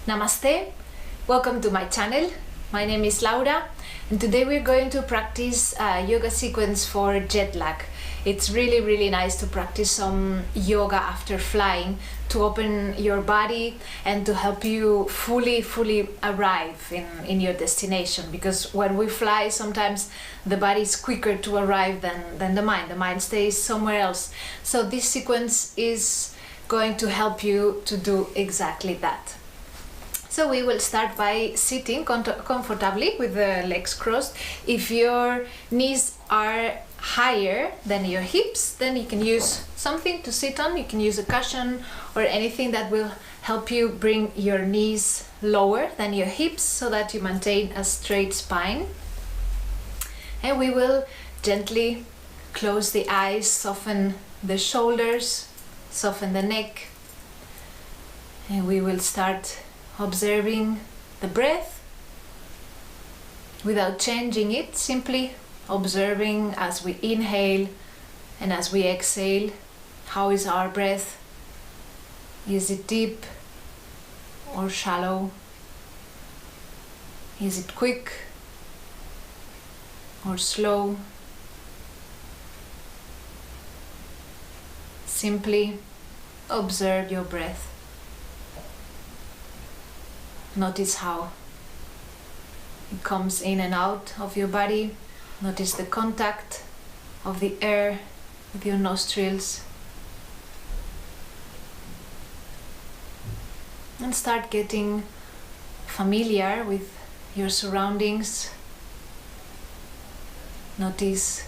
Namaste, welcome to my channel. My name is Laura and today we're going to practice a yoga sequence for jet lag. It's really nice to practice some yoga after flying to open your body and to help you fully arrive in your destination, because when we fly sometimes the body is quicker to arrive than the mind. The mind stays somewhere else. So this sequence is going to help you to do exactly that. So we will start by sitting comfortably with the legs crossed. If your knees are higher than your hips, then you can use something to sit on. You can use a cushion or anything that will help you bring your knees lower than your hips so that you maintain a straight spine. And we will gently close the eyes, soften the shoulders, soften the neck, and we will start observing the breath without changing it, simply observing as we inhale and as we exhale. How is our breath? Is it deep or shallow? Is it quick or slow? Simply observe your breath. Notice how it comes in and out of your body. Notice the contact of the air with your nostrils. And start getting familiar with your surroundings. Notice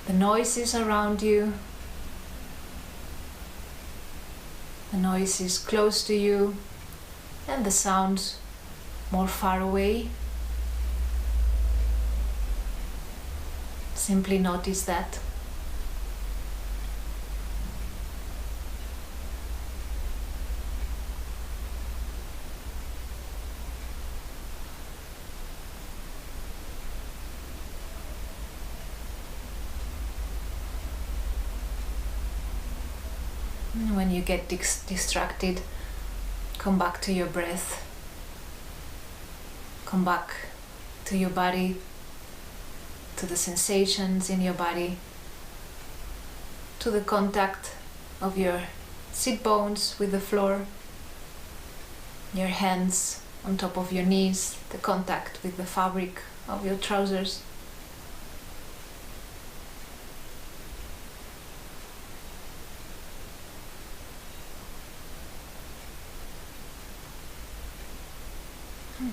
the noises around you. The noises close to you and the sounds more far away. Simply notice that. And when you get distracted, come back to your breath. Come back to your body, to the sensations in your body, to the contact of your sit bones with the floor, your hands on top of your knees, the contact with the fabric of your trousers.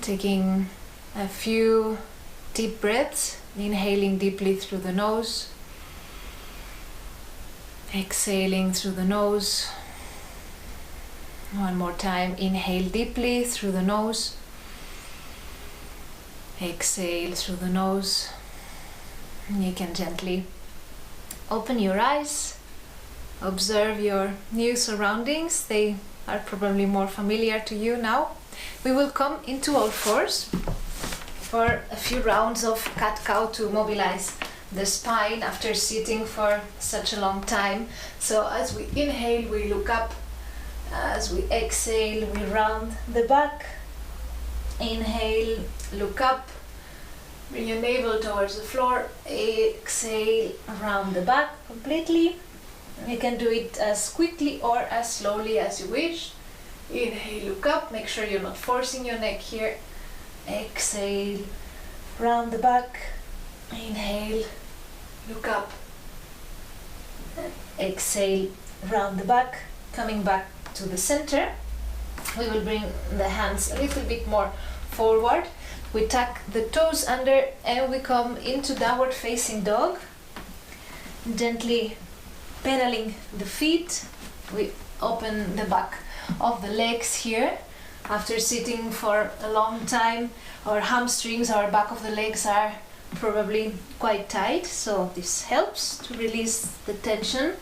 Taking a few deep breaths, inhaling deeply through the nose, exhaling through the nose. One more time, inhale deeply through the nose, exhale through the nose. And you can gently open your eyes, observe your new surroundings. They are probably more familiar to you now. We will come into all fours for a few rounds of cat-cow to mobilize the spine after sitting for such a long time. So as we inhale, we look up. As we exhale, we round the back. Inhale, look up. Bring your navel towards the floor. Exhale, round the back completely. You can do it as quickly or as slowly as you wish. Inhale, look up, make sure you're not forcing your neck here. Exhale, round the back. Inhale, look up. Exhale, round the back. Coming back to the center. We will bring the hands a little bit more forward. We tuck the toes under and we come into downward facing dog. Gently pedaling the feet. We open the back of the legs here. After sitting for a long time, our hamstrings, our back of the legs are probably quite tight, so this helps to release the tension.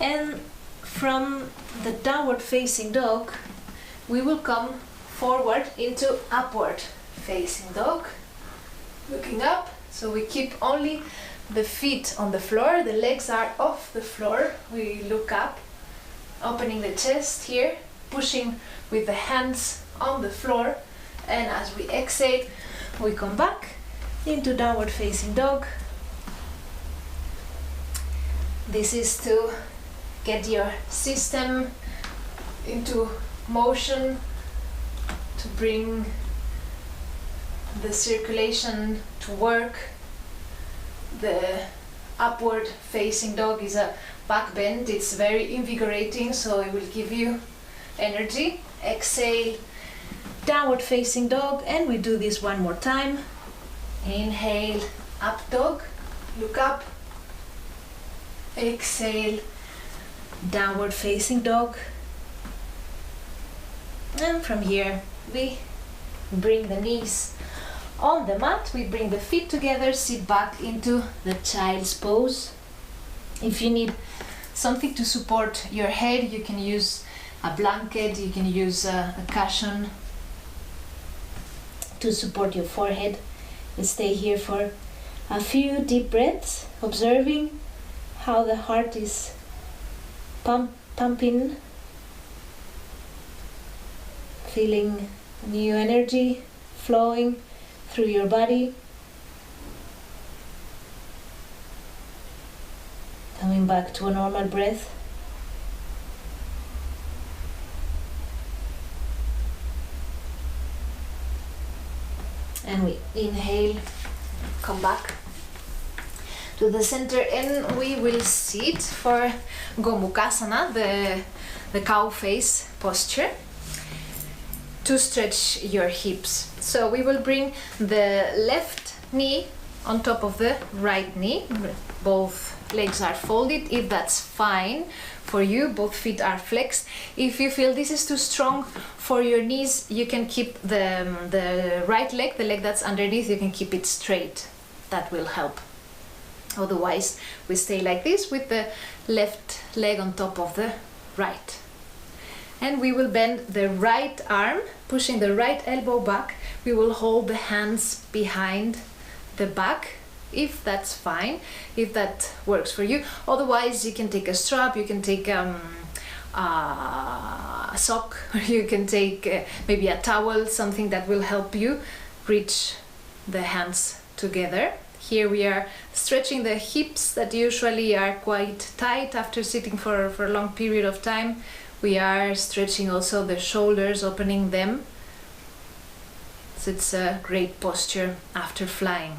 And from the downward facing dog, we will come forward into upward facing dog, looking up. So we keep only the feet on the floor, the legs are off the floor. We look up, opening the chest here, pushing with the hands on the floor, and as we exhale, we come back into downward facing dog. This is to get your system into motion, to bring the circulation to work. The upward facing dog is a back bend. It's very invigorating, so it will give you energy. Exhale, downward facing dog, and we do this one more time. Inhale, up dog, look up. Exhale, downward facing dog. And from here we bring the knees on the mat, we bring the feet together, sit back into the child's pose. If you need something to support your head, you can use a blanket, you can use a cushion to support your forehead. And stay here for a few deep breaths, observing how the heart is pumping, feeling new energy flowing through your body. Coming back to a normal breath. And we inhale, come back to the center, and we will sit for Gomukhasana, the cow face posture, to stretch your hips. So we will bring the left knee on top of the right knee. Both legs are folded. If that's fine for you, both feet are flexed. If you feel this is too strong for your knees, you can keep the right leg, the leg that's underneath, you can keep it straight. That will help. Otherwise, we stay like this with the left leg on top of the right. And we will bend the right arm, pushing the right elbow back. We will hold the hands behind the back, if that's fine, if that works for you. Otherwise, you can take a strap, you can take a sock, or you can take maybe a towel, something that will help you reach the hands together. Here we are stretching the hips that usually are quite tight after sitting for a long period of time. We are stretching also the shoulders, opening them. So it's a great posture after flying.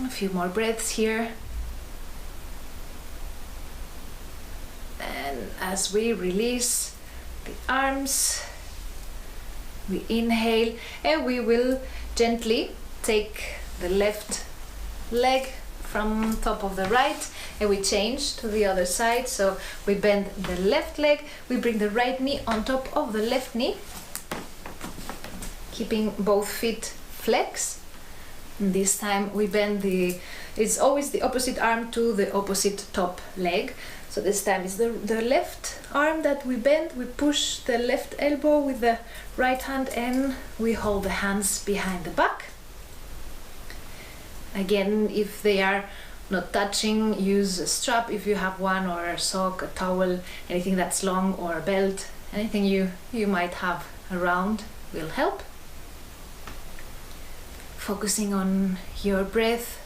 A few more breaths here. And as we release the arms, we inhale, and we will gently take the left leg from top of the right, and we change to the other side. So we bend the left leg, we bring the right knee on top of the left knee, keeping both feet flexed. And this time we bend it's always the opposite arm to the opposite top leg. So this time it's the left arm that we bend, we push the left elbow with the right hand, and we hold the hands behind the back. Again, if they are not touching, use a strap if you have one, or a sock, a towel, anything that's long, or a belt, anything you might have around will help. Focusing on your breath.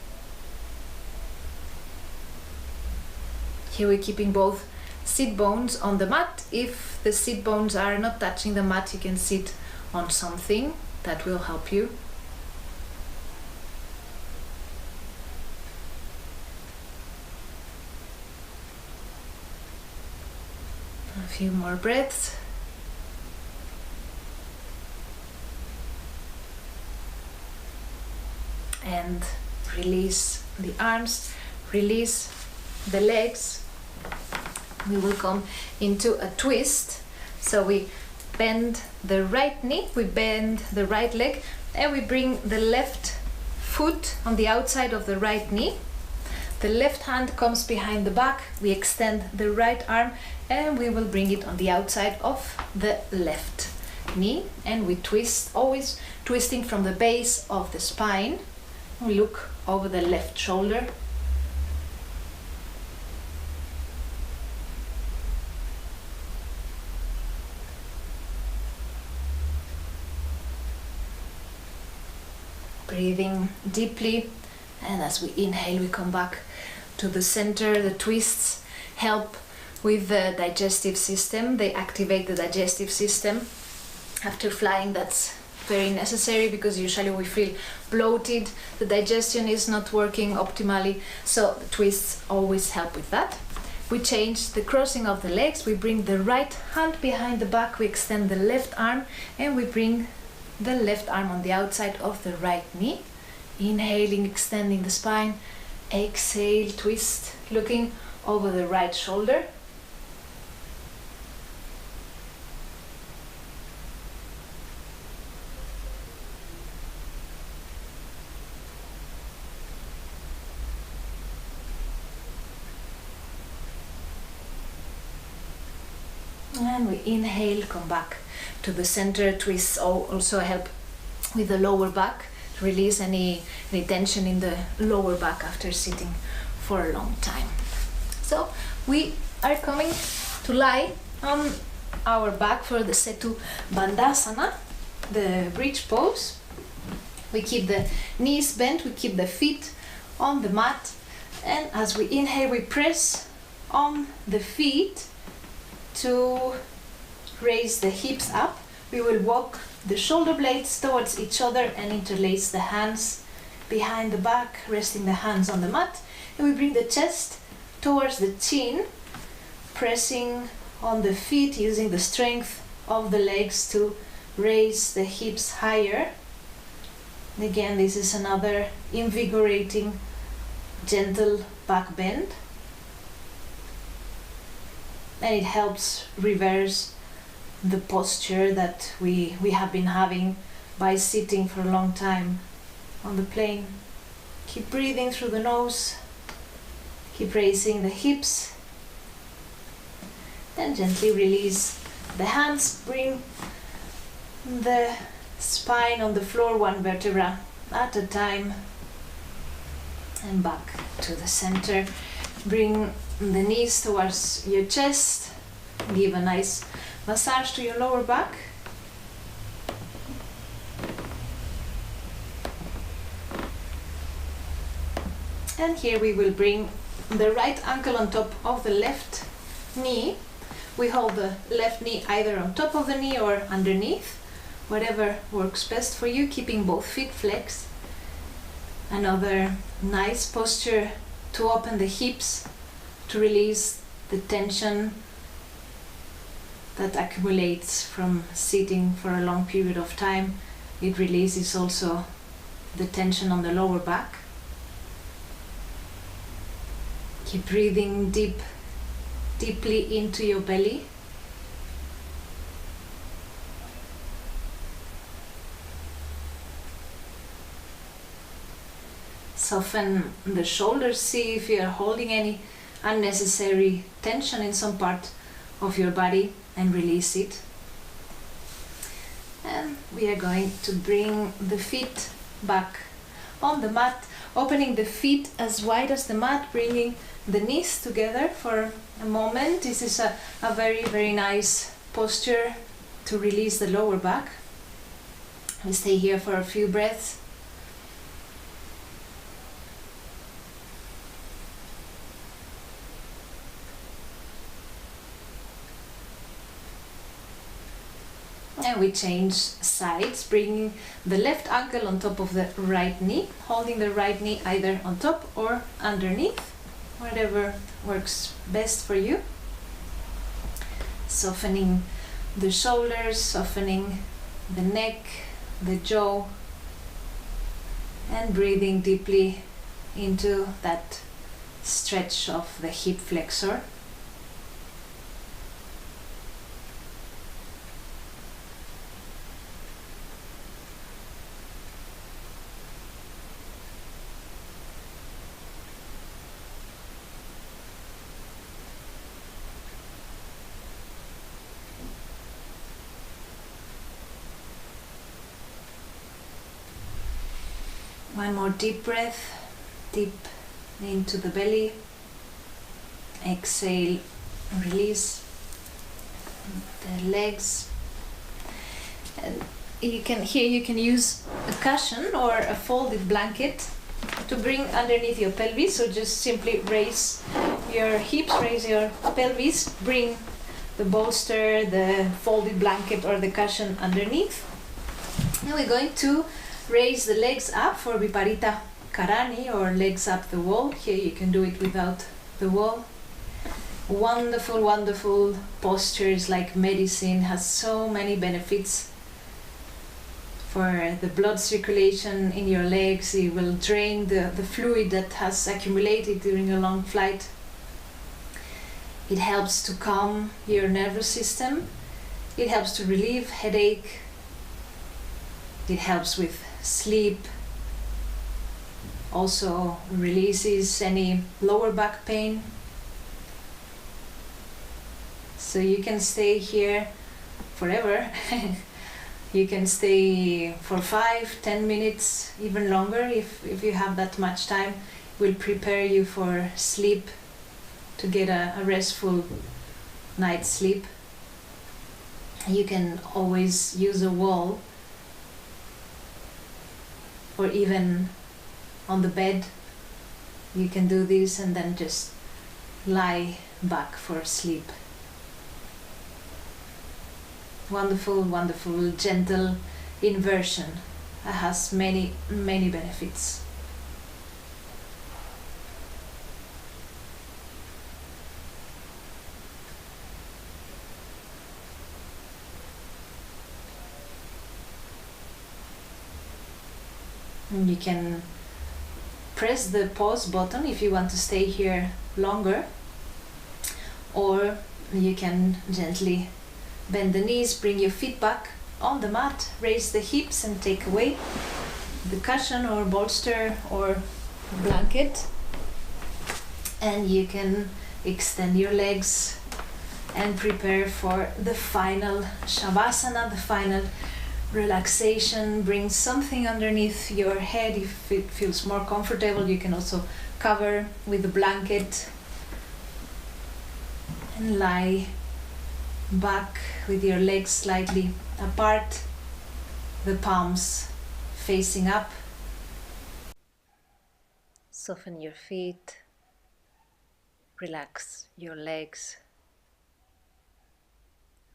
Here we're keeping both sit bones on the mat. If the sit bones are not touching the mat, you can sit on something that will help you. A few more breaths. And release the arms, release the legs. We will come into a twist. So we bend the right knee, we bend the right leg, and we bring the left foot on the outside of the right knee. The left hand comes behind the back, we extend the right arm, and we will bring it on the outside of the left knee, and we twist, always twisting from the base of the spine. We look over the left shoulder. deeply, and as we inhale we come back to the center. The twists help with the digestive system. They activate the digestive system. After flying, that's very necessary because usually we feel bloated, the digestion is not working optimally, so the twists always help with that. We change the crossing of the legs. We bring the right hand behind the back, we extend the left arm, and we bring the left arm on the outside of the right knee. Inhaling, extending the spine. Exhale, twist, looking over the right shoulder. And we inhale, come back to the center. Twists also help with the lower back, to release any tension in the lower back after sitting for a long time. So we are coming to lie on our back for the Setu Bandhasana, the bridge pose. We keep the knees bent, we keep the feet on the mat, and as we inhale we press on the feet to raise the hips up. We will walk the shoulder blades towards each other and interlace the hands behind the back, resting the hands on the mat. And we bring the chest towards the chin, pressing on the feet, using the strength of the legs to raise the hips higher. And again, this is another invigorating, gentle back bend. And it helps reverse the posture that we have been having by sitting for a long time on the plane. Keep breathing through the nose, keep raising the hips, and gently release the hands. Bring the spine on the floor, one vertebra at a time, and back to the center. Bring the knees towards your chest. Give a nice massage to your lower back. And here we will bring the right ankle on top of the left knee. We hold the left knee either on top of the knee or underneath, whatever works best for you, keeping both feet flexed. Another nice posture to open the hips, to release the tension that accumulates from sitting for a long period of time. It releases also the tension on the lower back. Keep breathing deeply into your belly. Soften the shoulders, see if you are holding any unnecessary tension in some part of your body, and release it. And we are going to bring the feet back on the mat, opening the feet as wide as the mat, bringing the knees together for a moment. This is a very nice posture to release the lower back. We stay here for a few breaths. And we change sides, bringing the left ankle on top of the right knee, holding the right knee either on top or underneath, whatever works best for you. Softening the shoulders, softening the neck, the jaw, and breathing deeply into that stretch of the hip flexor. One more deep breath, deep into the belly. Exhale, release the legs. And you can use a cushion or a folded blanket to bring underneath your pelvis. So just simply raise your hips, raise your pelvis, bring the bolster, the folded blanket or the cushion underneath. And we're going to raise the legs up for Viparita Karani, or legs up the wall. Here you can do it without the wall. Wonderful, wonderful postures, like medicine, has so many benefits for the blood circulation in your legs. It will drain the fluid that has accumulated during a long flight. It helps to calm your nervous system. It helps to relieve headache. It helps with sleep. Also releases any lower back pain. So you can stay here forever. You can stay for 5-10 minutes, even longer if you have that much time. It will prepare you for sleep, to get a restful night's sleep. You can always use a wall, or even on the bed. You can do this and then just lie back for sleep. Wonderful, wonderful, gentle inversion that has many, many benefits. And you can press the pause button if you want to stay here longer, or you can gently bend the knees, bring your feet back on the mat, raise the hips and take away the cushion or bolster or blanket. And you can extend your legs and prepare for the final Shavasana, the final relaxation. Bring something underneath your head if it feels more comfortable. You can also cover with a blanket and lie back with your legs slightly apart, the palms facing up. Soften your feet, relax your legs,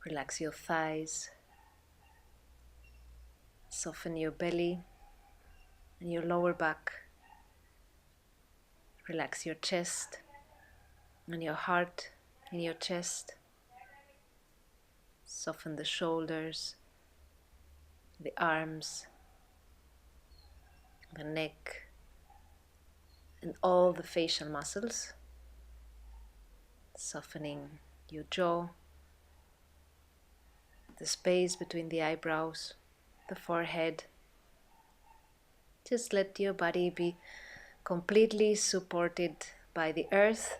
relax your thighs, soften your belly and your lower back, relax your chest and your heart in your chest. Soften the shoulders, the arms, the neck, and all the facial muscles. Softening your jaw, the space between the eyebrows, the forehead. Just let your body be completely supported by the earth,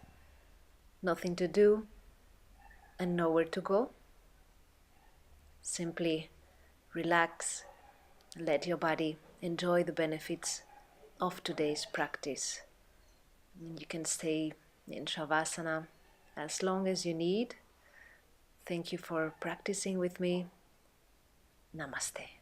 nothing to do and nowhere to go. Simply relax, let your body enjoy the benefits of today's practice. And you can stay in Shavasana as long as you need. Thank you for practicing with me. Namaste.